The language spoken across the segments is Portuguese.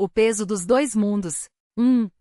O peso dos dois mundos.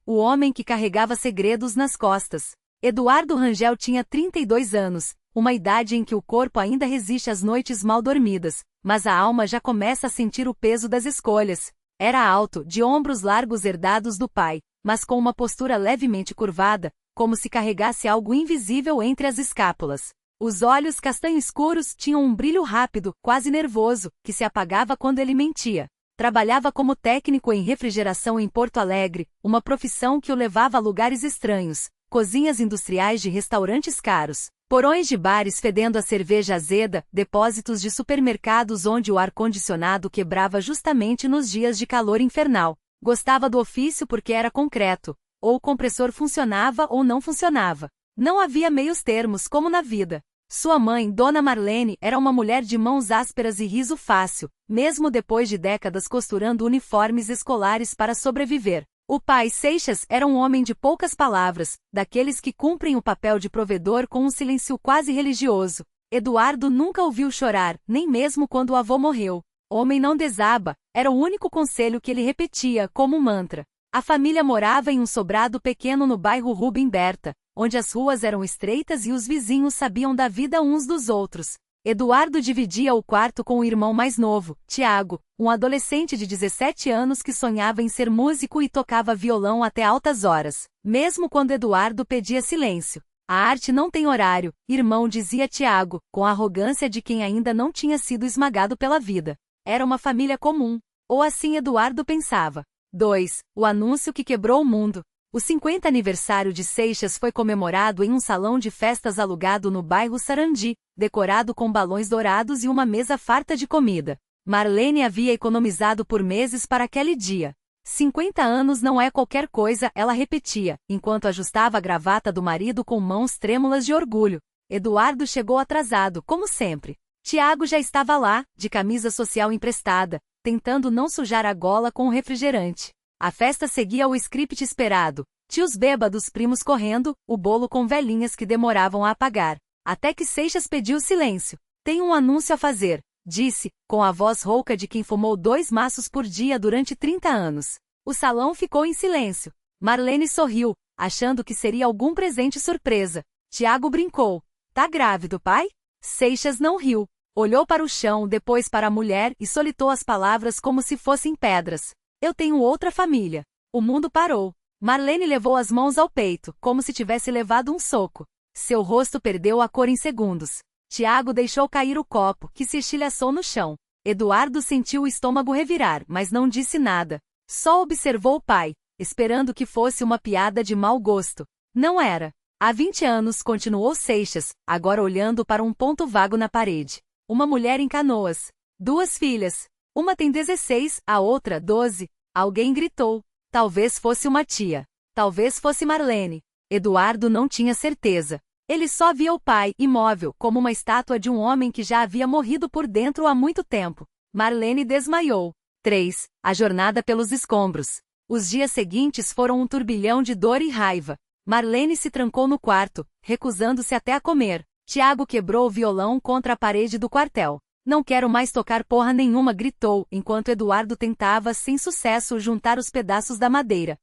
O homem que carregava segredos nas costas. Eduardo Rangel tinha 32 anos, uma idade em que o corpo ainda resiste às noites mal dormidas, mas a alma já começa a sentir o peso das escolhas. Era alto, de ombros largos herdados do pai, mas com uma postura levemente curvada, como se carregasse algo invisível entre as escápulas. Os olhos castanho escuros tinham um brilho rápido, quase nervoso, que se apagava quando ele mentia. Trabalhava como técnico em refrigeração em Porto Alegre, uma profissão que o levava a lugares estranhos, cozinhas industriais de restaurantes caros, porões de bares fedendo a cerveja azeda, depósitos de supermercados onde o ar-condicionado quebrava justamente nos dias de calor infernal. Gostava do ofício porque era concreto, ou o compressor funcionava ou não funcionava. Não havia meios termos como na vida. Sua mãe, Dona Marlene, era uma mulher de mãos ásperas e riso fácil, mesmo depois de décadas costurando uniformes escolares para sobreviver. O pai, Seixas, era um homem de poucas palavras, daqueles que cumprem o papel de provedor com um silêncio quase religioso. Eduardo nunca o viu chorar, nem mesmo quando o avô morreu. Homem não desaba, era o único conselho que ele repetia, como um mantra. A família morava em um sobrado pequeno no bairro Rubem Berta, onde as ruas eram estreitas e os vizinhos sabiam da vida uns dos outros. Eduardo dividia o quarto com o irmão mais novo, Tiago, um adolescente de 17 anos que sonhava em ser músico e tocava violão até altas horas, mesmo quando Eduardo pedia silêncio. A arte não tem horário, irmão, dizia Tiago, com a arrogância de quem ainda não tinha sido esmagado pela vida. Era uma família comum. Ou assim Eduardo pensava. 2. O anúncio que quebrou o mundo. O 50 aniversário de Seixas foi comemorado em um salão de festas alugado no bairro Sarandi, decorado com balões dourados e uma mesa farta de comida. Marlene havia economizado por meses para aquele dia. 50 anos não é qualquer coisa, ela repetia, enquanto ajustava a gravata do marido com mãos trêmulas de orgulho. Eduardo chegou atrasado, como sempre. Tiago já estava lá, de camisa social emprestada, tentando não sujar a gola com o refrigerante. A festa seguia o script esperado. Tios bêbados, primos correndo, o bolo com velhinhas que demoravam a apagar. Até que Seixas pediu silêncio. Tenho um anúncio a fazer, disse, com a voz rouca de quem fumou 2 maços por dia durante 30 anos. O salão ficou em silêncio. Marlene sorriu, achando que seria algum presente surpresa. Tiago brincou. Tá grávido, pai? Seixas não riu. Olhou para o chão, depois para a mulher e solitou as palavras como se fossem pedras. Eu tenho outra família. O mundo parou. Marlene levou as mãos ao peito, como se tivesse levado um soco. Seu rosto perdeu a cor em segundos. Tiago deixou cair o copo, que se estilhaçou no chão. Eduardo sentiu o estômago revirar, mas não disse nada. Só observou o pai, esperando que fosse uma piada de mau gosto. Não era. Há 20 anos, continuou Seixas, agora olhando para um ponto vago na parede. Uma mulher em Canoas. 2 filhas. Uma tem 16, a outra 12. Alguém gritou. Talvez fosse uma tia. Talvez fosse Marlene. Eduardo não tinha certeza. Ele só via o pai, imóvel, como uma estátua de um homem que já havia morrido por dentro há muito tempo. Marlene desmaiou. 3. A jornada pelos escombros. Os dias seguintes foram um turbilhão de dor e raiva. Marlene se trancou no quarto, recusando-se até a comer. Tiago quebrou o violão contra a parede do quartel. Não quero mais tocar porra nenhuma, gritou, enquanto Eduardo tentava, sem sucesso, juntar os pedaços da madeira.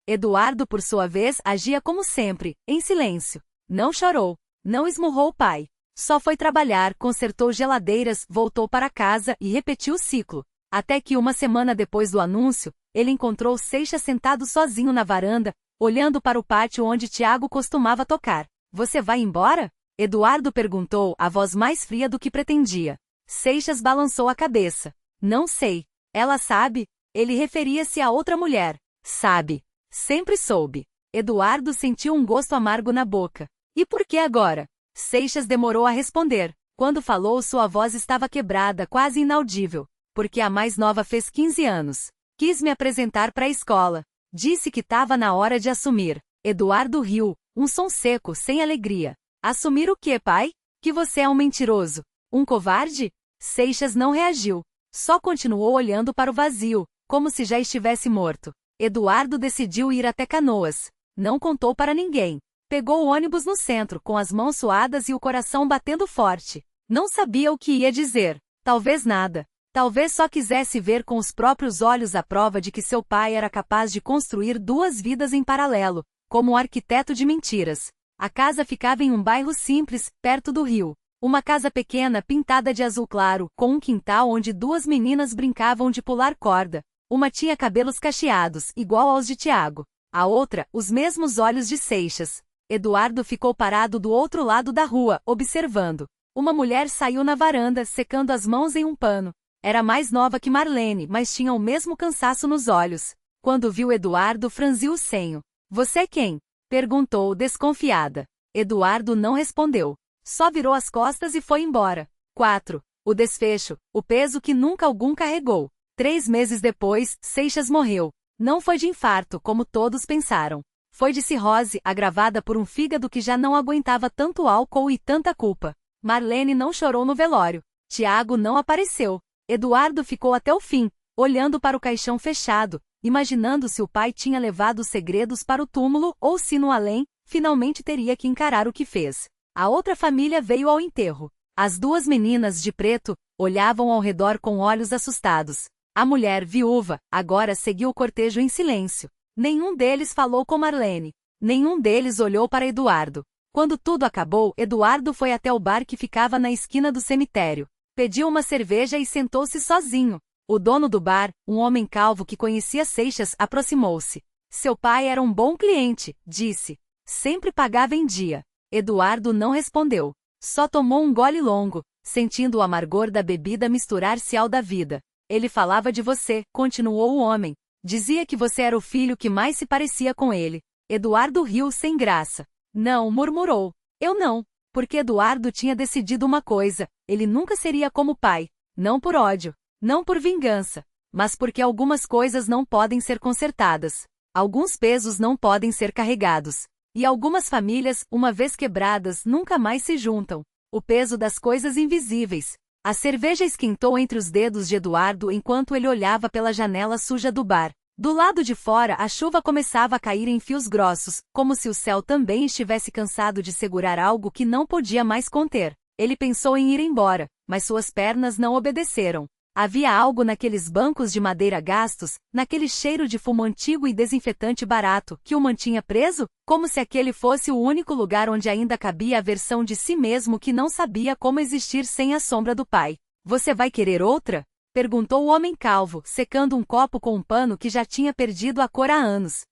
Eduardo, por sua vez, agia como sempre, em silêncio. Não chorou. Não esmurrou o pai. Só foi trabalhar, consertou geladeiras, voltou para casa e repetiu o ciclo. Até que uma semana depois do anúncio, ele encontrou Seixas sentado sozinho na varanda, olhando para o pátio onde Tiago costumava tocar. Você vai embora? Eduardo perguntou, a voz mais fria do que pretendia. Seixas balançou a cabeça. Não sei. Ela sabe? Ele referia-se a outra mulher. Sabe. Sempre soube. Eduardo sentiu um gosto amargo na boca. E por que agora? Seixas demorou a responder. Quando falou, sua voz estava quebrada, quase inaudível. Porque a mais nova fez 15 anos. Quis me apresentar para a escola. Disse que estava na hora de assumir. Eduardo riu, um som seco, sem alegria. Assumir o quê, pai? Que você é um mentiroso. Um covarde? Seixas não reagiu. Só continuou olhando para o vazio, como se já estivesse morto. Eduardo decidiu ir até Canoas. Não contou para ninguém. Pegou o ônibus no centro, com as mãos suadas e o coração batendo forte. Não sabia o que ia dizer. Talvez nada. Talvez só quisesse ver com os próprios olhos a prova de que seu pai era capaz de construir duas vidas em paralelo, como um arquiteto de mentiras. A casa ficava em um bairro simples, perto do rio. Uma casa pequena pintada de azul claro, com um quintal onde duas meninas brincavam de pular corda. Uma tinha cabelos cacheados, igual aos de Tiago. A outra, os mesmos olhos de Seixas. Eduardo ficou parado do outro lado da rua, observando. Uma mulher saiu na varanda, secando as mãos em um pano. Era mais nova que Marlene, mas tinha o mesmo cansaço nos olhos. Quando viu Eduardo, franziu o senho. Você é quem? Perguntou, desconfiada. Eduardo não respondeu. Só virou as costas e foi embora. 4. O desfecho, o peso que nunca algum carregou. 3 meses depois, Seixas morreu. Não foi de infarto, como todos pensaram. Foi de cirrose, agravada por um fígado que já não aguentava tanto álcool e tanta culpa. Marlene não chorou no velório. Tiago não apareceu. Eduardo ficou até o fim, olhando para o caixão fechado, imaginando se o pai tinha levado os segredos para o túmulo ou se no além, finalmente teria que encarar o que fez. A outra família veio ao enterro. As duas meninas de preto olhavam ao redor com olhos assustados. A mulher viúva agora seguiu o cortejo em silêncio. Nenhum deles falou com Marlene. Nenhum deles olhou para Eduardo. Quando tudo acabou, Eduardo foi até o bar que ficava na esquina do cemitério. Pediu uma cerveja e sentou-se sozinho. O dono do bar, um homem calvo que conhecia Seixas, aproximou-se. Seu pai era um bom cliente, disse. Sempre pagava em dia. Eduardo não respondeu. Só tomou um gole longo, sentindo o amargor da bebida misturar-se ao da vida. Ele falava de você, continuou o homem. Dizia que você era o filho que mais se parecia com ele. Eduardo riu sem graça. Não, murmurou. Eu não. Porque Eduardo tinha decidido uma coisa, ele nunca seria como o pai. Não por ódio, não por vingança, mas porque algumas coisas não podem ser consertadas. Alguns pesos não podem ser carregados. E algumas famílias, uma vez quebradas, nunca mais se juntam. O peso das coisas invisíveis. A cerveja esquentou entre os dedos de Eduardo enquanto ele olhava pela janela suja do bar. Do lado de fora, a chuva começava a cair em fios grossos, como se o céu também estivesse cansado de segurar algo que não podia mais conter. Ele pensou em ir embora, mas suas pernas não obedeceram. Havia algo naqueles bancos de madeira gastos, naquele cheiro de fumo antigo e desinfetante barato, que o mantinha preso, como se aquele fosse o único lugar onde ainda cabia a versão de si mesmo que não sabia como existir sem a sombra do pai. Você vai querer outra? Perguntou o homem calvo, secando um copo com um pano que já tinha perdido a cor há anos.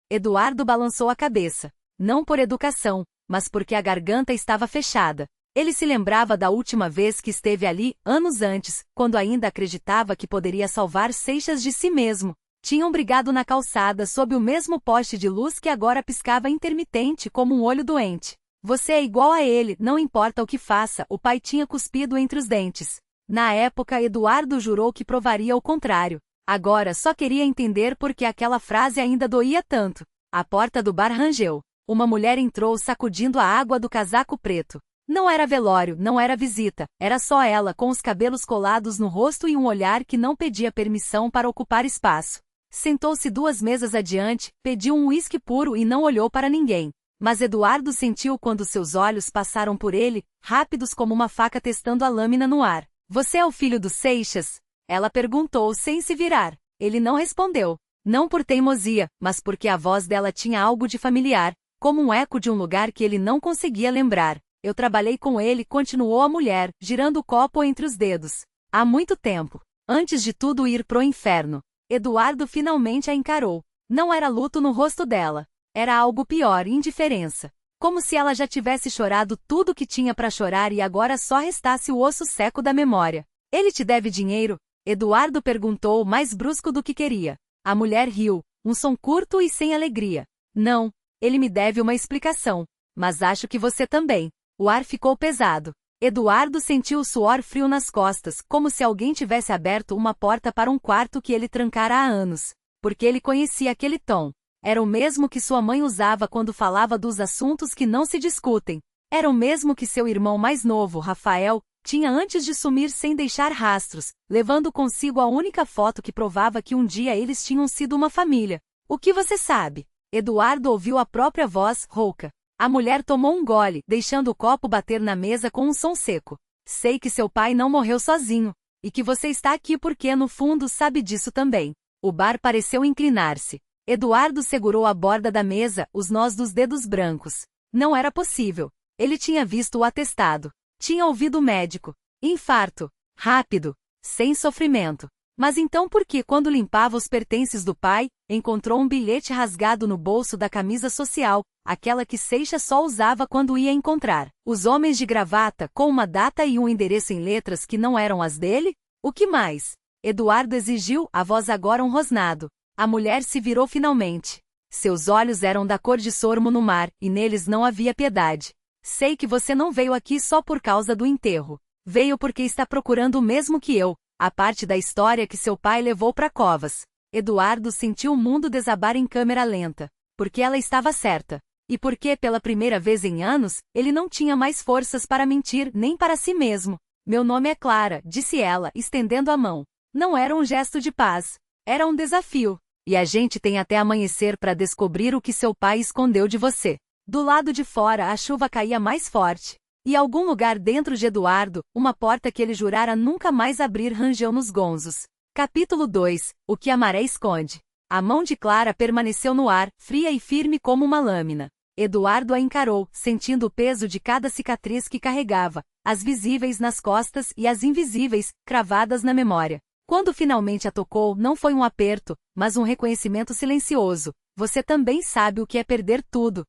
Eduardo balançou a cabeça. Não por educação, mas porque a garganta estava fechada. Ele se lembrava da última vez que esteve ali, anos antes, quando ainda acreditava que poderia salvar Seixas de si mesmo. Tinham brigado na calçada sob o mesmo poste de luz que agora piscava intermitente como um olho doente. Você é igual a ele, não importa o que faça, o pai tinha cuspido entre os dentes. Na época, Eduardo jurou que provaria o contrário. Agora só queria entender por que aquela frase ainda doía tanto. A porta do bar rangeu. Uma mulher entrou sacudindo a água do casaco preto. Não era velório, não era visita, era só ela com os cabelos colados no rosto e um olhar que não pedia permissão para ocupar espaço. Sentou-se 2 mesas adiante, pediu um uísque puro e não olhou para ninguém. Mas Eduardo sentiu quando seus olhos passaram por ele, rápidos como uma faca testando a lâmina no ar. Você é o filho do Seixas? Ela perguntou sem se virar. Ele não respondeu. Não por teimosia, mas porque a voz dela tinha algo de familiar, como um eco de um lugar que ele não conseguia lembrar. Eu trabalhei com ele, continuou a mulher, girando o copo entre os dedos. Há muito tempo. Antes de tudo ir pro inferno. Eduardo finalmente a encarou. Não era luto no rosto dela. Era algo pior, indiferença. Como se ela já tivesse chorado tudo que tinha para chorar e agora só restasse o osso seco da memória. Ele te deve dinheiro? Eduardo perguntou mais brusco do que queria. A mulher riu, um som curto e sem alegria. Não, ele me deve uma explicação. Mas acho que você também. O ar ficou pesado. Eduardo sentiu o suor frio nas costas, como se alguém tivesse aberto uma porta para um quarto que ele trancara há anos. Porque ele conhecia aquele tom. Era o mesmo que sua mãe usava quando falava dos assuntos que não se discutem. Era o mesmo que seu irmão mais novo, Rafael, tinha antes de sumir sem deixar rastros, levando consigo a única foto que provava que um dia eles tinham sido uma família. O que você sabe? Eduardo ouviu a própria voz, rouca. A mulher tomou um gole, deixando o copo bater na mesa com um som seco. Sei que seu pai não morreu sozinho. e que você está aqui porque no fundo sabe disso também. O bar pareceu inclinar-se. Eduardo segurou a borda da mesa, os nós dos dedos brancos. Não era possível. Ele tinha visto o atestado. Tinha ouvido o médico. Infarto. Rápido. Sem sofrimento. Mas então por que, quando limpava os pertences do pai, encontrou um bilhete rasgado no bolso da camisa social, aquela que Seixas só usava quando ia encontrar os homens de gravata, com uma data e um endereço em letras que não eram as dele? O que mais? Eduardo exigiu, a voz agora um rosnado. A mulher se virou finalmente. Seus olhos eram da cor de sormo no mar, e neles não havia piedade. Sei que você não veio aqui só por causa do enterro. Veio porque está procurando o mesmo que eu, a parte da história que seu pai levou para Covas. Eduardo sentiu o mundo desabar em câmera lenta. Porque ela estava certa. E porque, pela primeira vez em anos, ele não tinha mais forças para mentir nem para si mesmo. Meu nome é Clara, disse ela, estendendo a mão. Não era um gesto de paz. Era um desafio. E a gente tem até amanhecer para descobrir o que seu pai escondeu de você. Do lado de fora a chuva caía mais forte. E algum lugar dentro de Eduardo, uma porta que ele jurara nunca mais abrir rangeu nos gonzos. Capítulo 2. O que a maré esconde. A mão de Clara permaneceu no ar, fria e firme como uma lâmina. Eduardo a encarou, sentindo o peso de cada cicatriz que carregava, as visíveis nas costas e as invisíveis, cravadas na memória. Quando finalmente a tocou, não foi um aperto, mas um reconhecimento silencioso. Você também sabe o que é perder tudo.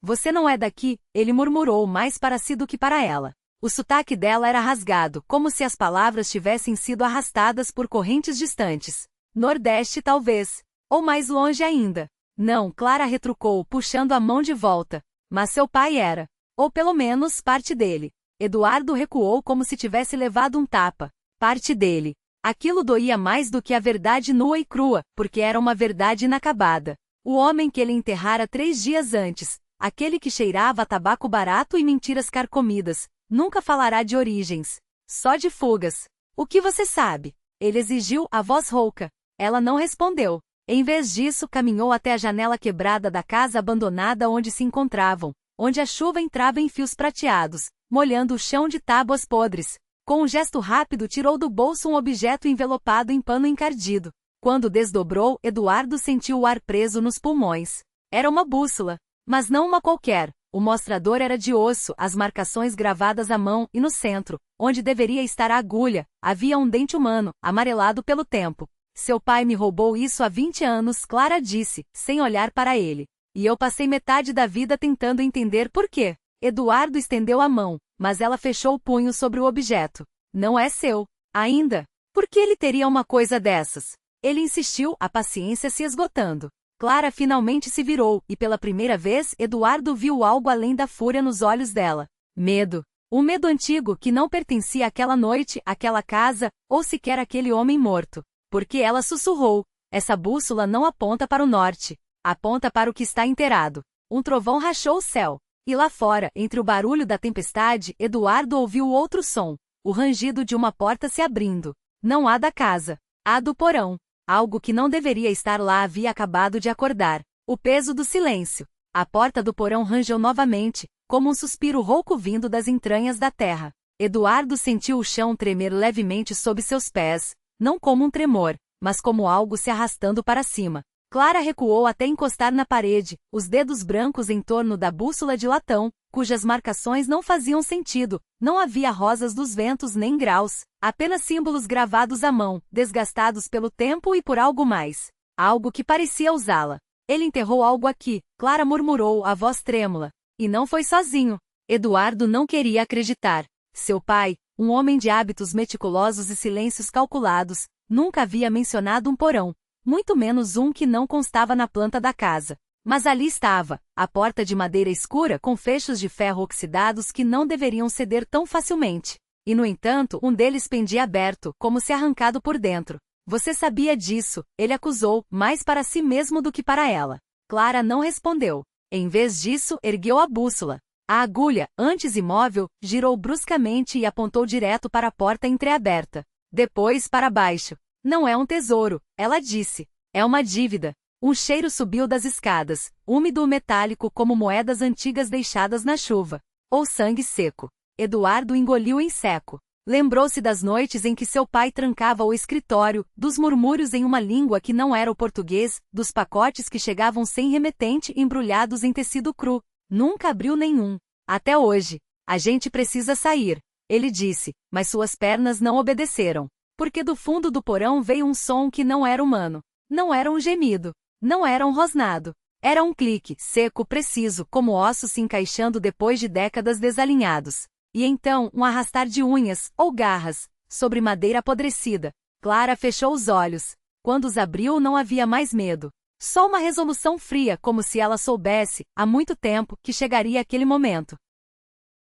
Você não é daqui, ele murmurou mais para si do que para ela. O sotaque dela era rasgado, como se as palavras tivessem sido arrastadas por correntes distantes. Nordeste talvez. Ou mais longe ainda. Não, Clara retrucou, puxando a mão de volta. Mas seu pai era. Ou pelo menos parte dele. Eduardo recuou como se tivesse levado um tapa. Parte dele. Aquilo doía mais do que a verdade nua e crua, porque era uma verdade inacabada. O homem que ele enterrara 3 dias antes. Aquele que cheirava a tabaco barato e mentiras carcomidas, nunca falará de origens. Só de fugas. O que você sabe? Ele exigiu, a voz rouca. Ela não respondeu. Em vez disso, caminhou até a janela quebrada da casa abandonada onde se encontravam, onde a chuva entrava em fios prateados, molhando o chão de tábuas podres. Com um gesto rápido tirou do bolso um objeto envelopado em pano encardido. Quando desdobrou, Eduardo sentiu o ar preso nos pulmões. Era uma bússola. Mas não uma qualquer. O mostrador era de osso, as marcações gravadas à mão, e no centro, onde deveria estar a agulha, havia um dente humano, amarelado pelo tempo. Seu pai me roubou isso há 20 anos, Clara disse, sem olhar para ele. E eu passei metade da vida tentando entender por quê. Eduardo estendeu a mão, mas ela fechou o punho sobre o objeto. Não é seu. Ainda. Por que ele teria uma coisa dessas? Ele insistiu, a paciência se esgotando. Clara finalmente se virou, e pela primeira vez, Eduardo viu algo além da fúria nos olhos dela. Medo. Um medo antigo que não pertencia àquela noite, àquela casa, ou sequer àquele homem morto. Porque ela sussurrou. Essa bússola não aponta para o norte. Aponta para o que está enterrado. Um trovão rachou o céu. E lá fora, entre o barulho da tempestade, Eduardo ouviu outro som. O rangido de uma porta se abrindo. Não há da casa. Há do porão. Algo que não deveria estar lá havia acabado de acordar. O peso do silêncio. A porta do porão rangeu novamente, como um suspiro rouco vindo das entranhas da terra. Eduardo sentiu o chão tremer levemente sob seus pés, não como um tremor, mas como algo se arrastando para cima. Clara recuou até encostar na parede, os dedos brancos em torno da bússola de latão, cujas marcações não faziam sentido. Não havia rosas dos ventos nem graus, apenas símbolos gravados à mão, desgastados pelo tempo e por algo mais. Algo que parecia usá-la. Ele enterrou algo aqui, Clara murmurou, a voz trêmula. E não foi sozinho. Eduardo não queria acreditar. Seu pai, um homem de hábitos meticulosos e silêncios calculados, nunca havia mencionado um porão. Muito menos um que não constava na planta da casa. Mas ali estava, a porta de madeira escura com fechos de ferro oxidados que não deveriam ceder tão facilmente. E no entanto, um deles pendia aberto, como se arrancado por dentro. Você sabia disso, ele acusou, mais para si mesmo do que para ela. Clara não respondeu. Em vez disso, ergueu a bússola. A agulha, antes imóvel, girou bruscamente e apontou direto para a porta entreaberta. Depois para baixo. Não é um tesouro, ela disse. É uma dívida. Um cheiro subiu das escadas, úmido e metálico como moedas antigas deixadas na chuva. Ou sangue seco. Eduardo engoliu em seco. Lembrou-se das noites em que seu pai trancava o escritório, dos murmúrios em uma língua que não era o português, dos pacotes que chegavam sem remetente embrulhados em tecido cru. Nunca abriu nenhum. Até hoje. A gente precisa sair, ele disse, mas suas pernas não obedeceram. Porque do fundo do porão veio um som que não era humano. Não era um gemido. Não era um rosnado. Era um clique, seco, preciso, como ossos se encaixando depois de décadas desalinhados. E então, um arrastar de unhas, ou garras, sobre madeira apodrecida. Clara fechou os olhos. Quando os abriu não havia mais medo. Só uma resolução fria, como se ela soubesse, há muito tempo, que chegaria aquele momento.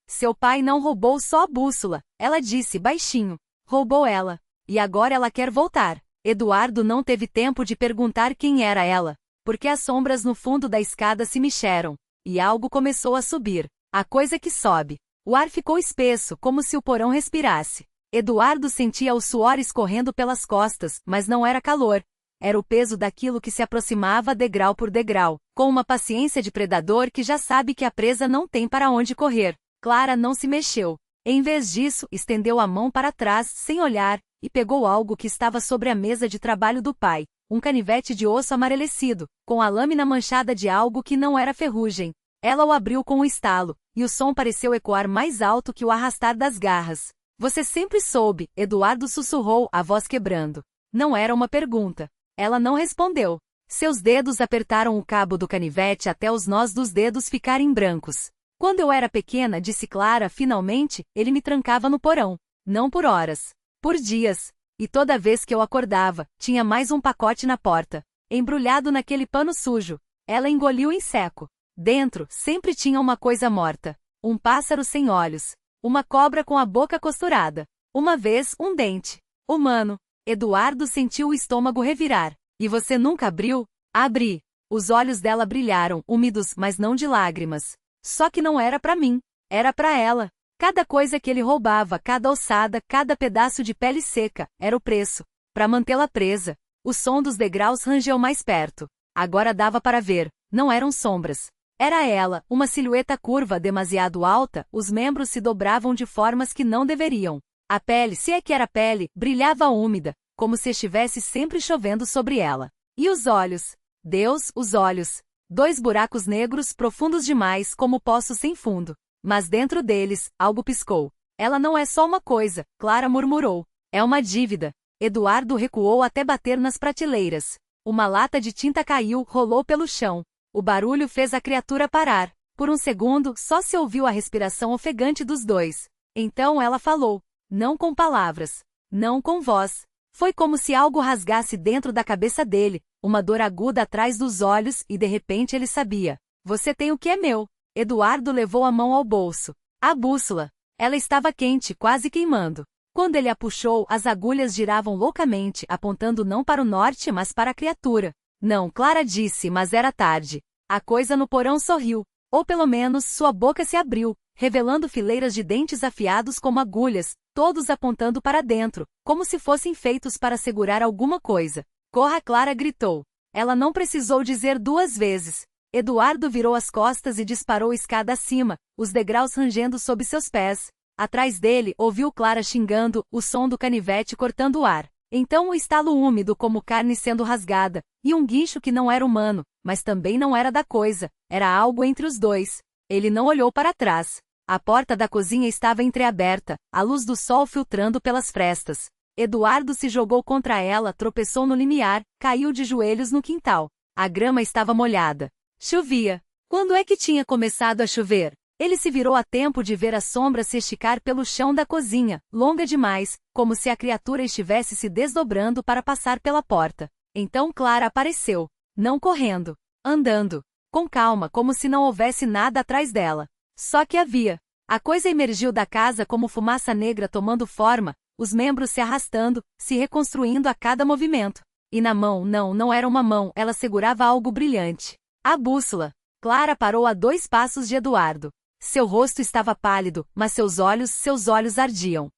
Seu pai não roubou só a bússola, ela disse baixinho. Roubou ela. E agora ela quer voltar. Eduardo não teve tempo de perguntar quem era ela, porque as sombras no fundo da escada se mexeram. E algo começou a subir. A coisa que sobe. O ar ficou espesso, como se o porão respirasse. Eduardo sentia o suor escorrendo pelas costas, mas não era calor. Era o peso daquilo que se aproximava degrau por degrau, com uma paciência de predador que já sabe que a presa não tem para onde correr. Clara não se mexeu. Em vez disso, estendeu a mão para trás, sem olhar, e pegou algo que estava sobre a mesa de trabalho do pai, um canivete de osso amarelecido, com a lâmina manchada de algo que não era ferrugem. Ela o abriu com um estalo, e o som pareceu ecoar mais alto que o arrastar das garras. Você sempre soube, Eduardo sussurrou, a voz quebrando. Não era uma pergunta. Ela não respondeu. Seus dedos apertaram o cabo do canivete até os nós dos dedos ficarem brancos. Quando eu era pequena, disse Clara, finalmente, ele me trancava no porão. Não por horas. Por dias. E toda vez que eu acordava, tinha mais um pacote na porta. Embrulhado naquele pano sujo. Ela engoliu em seco. Dentro, sempre tinha uma coisa morta. Um pássaro sem olhos. Uma cobra com a boca costurada. Uma vez, um dente. Humano. Eduardo sentiu o estômago revirar. E você nunca abriu? Abri. Os olhos dela brilharam, úmidos, mas não de lágrimas. Só que não era para mim. Era para ela. Cada coisa que ele roubava, cada ossada, cada pedaço de pele seca, era o preço. Para mantê-la presa. O som dos degraus rangeu mais perto. Agora dava para ver. Não eram sombras. Era ela, uma silhueta curva demasiado alta, os membros se dobravam de formas que não deveriam. A pele, se é que era pele, brilhava úmida, como se estivesse sempre chovendo sobre ela. E os olhos? Deus, os olhos. 2 buracos negros profundos demais como poços sem fundo. Mas dentro deles, algo piscou. Ela não é só uma coisa, Clara murmurou. É uma dívida. Eduardo recuou até bater nas prateleiras. Uma lata de tinta caiu, rolou pelo chão. O barulho fez a criatura parar. Por um segundo, só se ouviu a respiração ofegante dos dois. Então ela falou. Não com palavras. Não com voz. Foi como se algo rasgasse dentro da cabeça dele, uma dor aguda atrás dos olhos, e de repente ele sabia. Você tem o que é meu. Eduardo levou a mão ao bolso. A bússola. Ela estava quente, quase queimando. Quando ele a puxou, as agulhas giravam loucamente, apontando não para o norte, mas para a criatura. Não, Clara disse, mas era tarde. A coisa no porão sorriu. Ou pelo menos, sua boca se abriu, revelando fileiras de dentes afiados como agulhas, todos apontando para dentro, como se fossem feitos para segurar alguma coisa. Corra, Clara gritou. Ela não precisou dizer 2 vezes. Eduardo virou as costas e disparou escada acima, os degraus rangendo sob seus pés. Atrás dele, ouviu Clara xingando, o som do canivete cortando o ar. Então um estalo úmido como carne sendo rasgada, e um guincho que não era humano, mas também não era da coisa, era algo entre os dois. Ele não olhou para trás. A porta da cozinha estava entreaberta, a luz do sol filtrando pelas frestas. Eduardo se jogou contra ela, tropeçou no limiar, caiu de joelhos no quintal. A grama estava molhada. Chovia. Quando é que tinha começado a chover? Ele se virou a tempo de ver a sombra se esticar pelo chão da cozinha, longa demais, como se a criatura estivesse se desdobrando para passar pela porta. Então Clara apareceu. Não correndo. Andando. Com calma, como se não houvesse nada atrás dela. Só que havia. A coisa emergiu da casa como fumaça negra tomando forma, os membros se arrastando, se reconstruindo a cada movimento. E na mão, não era uma mão, ela segurava algo brilhante. A bússola. Clara parou a 2 passos de Eduardo. Seu rosto estava pálido, mas seus olhos ardiam.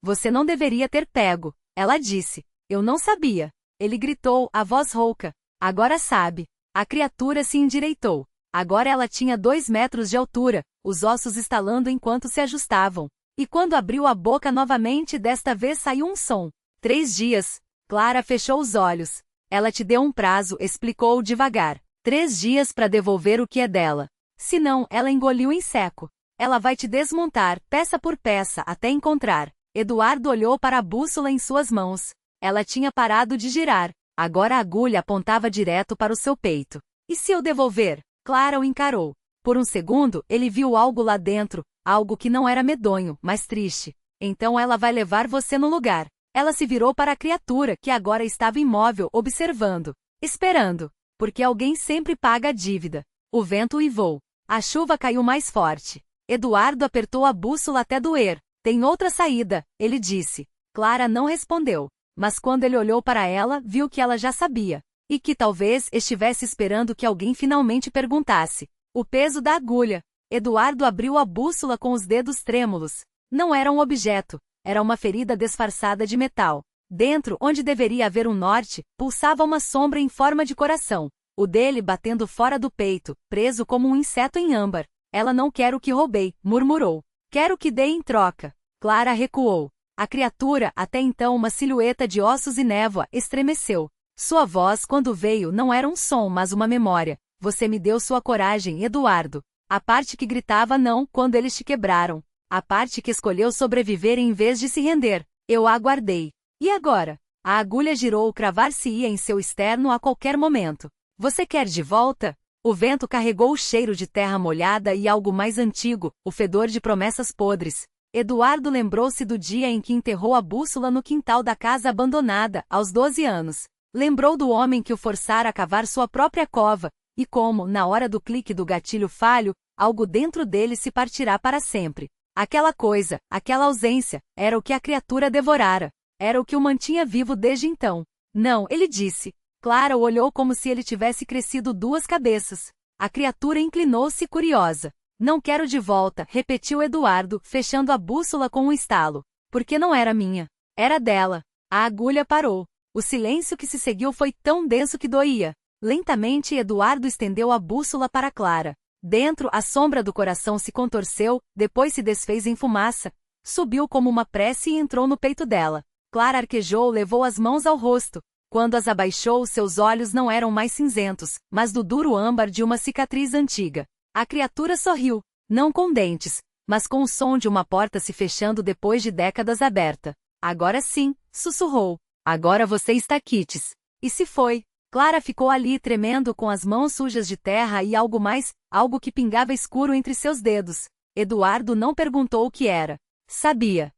Você não deveria ter pego, ela disse. Eu não sabia. Ele gritou, a voz rouca. Agora sabe. A criatura se endireitou. Agora ela tinha 2 metros de altura, os ossos estalando enquanto se ajustavam. E quando abriu a boca novamente, desta vez saiu um som. 3 dias. Clara fechou os olhos. Ela te deu um prazo, explicou devagar. 3 dias para devolver o que é dela. Senão, ela engoliu em seco. Ela vai te desmontar, peça por peça, até encontrar. Eduardo olhou para a bússola em suas mãos. Ela tinha parado de girar. Agora a agulha apontava direto para o seu peito. E se eu devolver? Clara o encarou. Por um segundo, ele viu algo lá dentro, algo que não era medonho, mas triste. Então ela vai levar você no lugar. Ela se virou para a criatura, que agora estava imóvel, observando. Esperando. Porque alguém sempre paga a dívida. O vento uivou. A chuva caiu mais forte. Eduardo apertou a bússola até doer. Tem outra saída, ele disse. Clara não respondeu. Mas quando ele olhou para ela, viu que ela já sabia. E que talvez estivesse esperando que alguém finalmente perguntasse. O peso da agulha. Eduardo abriu a bússola com os dedos trêmulos. Não era um objeto. Era uma ferida disfarçada de metal. Dentro, onde deveria haver um norte, pulsava uma sombra em forma de coração. O dele batendo fora do peito, preso como um inseto em âmbar. Ela não quer o que roubei, murmurou. Quero o que dei em troca. Clara recuou. A criatura, até então uma silhueta de ossos e névoa, estremeceu. Sua voz, quando veio, não era um som, mas uma memória. Você me deu sua coragem, Eduardo. A parte que gritava não quando eles te quebraram. A parte que escolheu sobreviver em vez de se render. Eu a aguardei. E agora? A agulha girou, cravar-se-ia em seu externo a qualquer momento. Você quer de volta? O vento carregou o cheiro de terra molhada e algo mais antigo, o fedor de promessas podres. Eduardo lembrou-se do dia em que enterrou a bússola no quintal da casa abandonada, aos 12 anos. Lembrou do homem que o forçara a cavar sua própria cova, e como, na hora do clique do gatilho falho, algo dentro dele se partirá para sempre. Aquela coisa, aquela ausência, era o que a criatura devorara. Era o que o mantinha vivo desde então. Não, ele disse. Clara o olhou como se ele tivesse crescido 2 cabeças. A criatura inclinou-se curiosa. Não quero de volta, repetiu Eduardo, fechando a bússola com um estalo. Porque não era minha. Era dela. A agulha parou. O silêncio que se seguiu foi tão denso que doía. Lentamente Eduardo estendeu a bússola para Clara. Dentro, a sombra do coração se contorceu, depois se desfez em fumaça. Subiu como uma prece e entrou no peito dela. Clara arquejou, levou as mãos ao rosto. Quando as abaixou, seus olhos não eram mais cinzentos, mas do duro âmbar de uma cicatriz antiga. A criatura sorriu, não com dentes, mas com o som de uma porta se fechando depois de décadas aberta. Agora sim, sussurrou. Agora você está quites. E se foi? Clara ficou ali tremendo com as mãos sujas de terra e algo mais, algo que pingava escuro entre seus dedos. Eduardo não perguntou o que era. Sabia.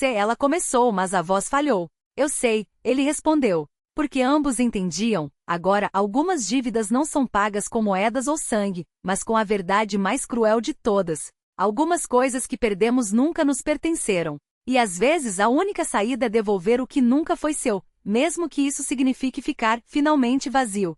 Ela começou, mas a voz falhou. Eu sei, ele respondeu. Porque ambos entendiam, agora algumas dívidas não são pagas com moedas ou sangue, mas com a verdade mais cruel de todas. Algumas coisas que perdemos nunca nos pertenceram. E às vezes a única saída é devolver o que nunca foi seu, mesmo que isso signifique ficar, finalmente vazio.